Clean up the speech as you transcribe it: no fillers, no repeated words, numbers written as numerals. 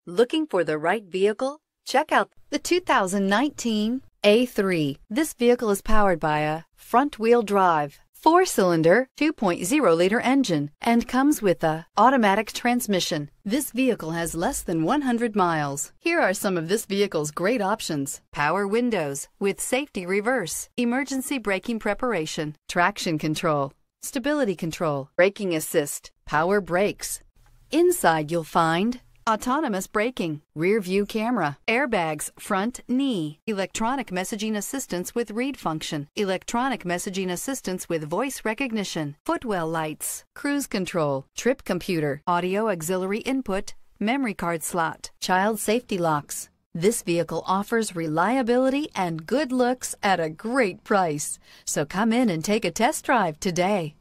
Looking for the right vehicle? Check out the 2019 A3. This vehicle is powered by a front-wheel drive, 4-cylinder, 2.0-liter engine, and comes with a automatic transmission. This vehicle has less than 100 miles. Here are some of this vehicle's great options: power windows with safety reverse, emergency braking preparation, traction control, stability control, braking assist, power brakes. Inside you'll find autonomous braking, rear view camera, airbags, front knee, electronic messaging assistance with read function, electronic messaging assistance with voice recognition, footwell lights, cruise control, trip computer, audio auxiliary input, memory card slot, child safety locks. This vehicle offers reliability and good looks at a great price. So come in and take a test drive today.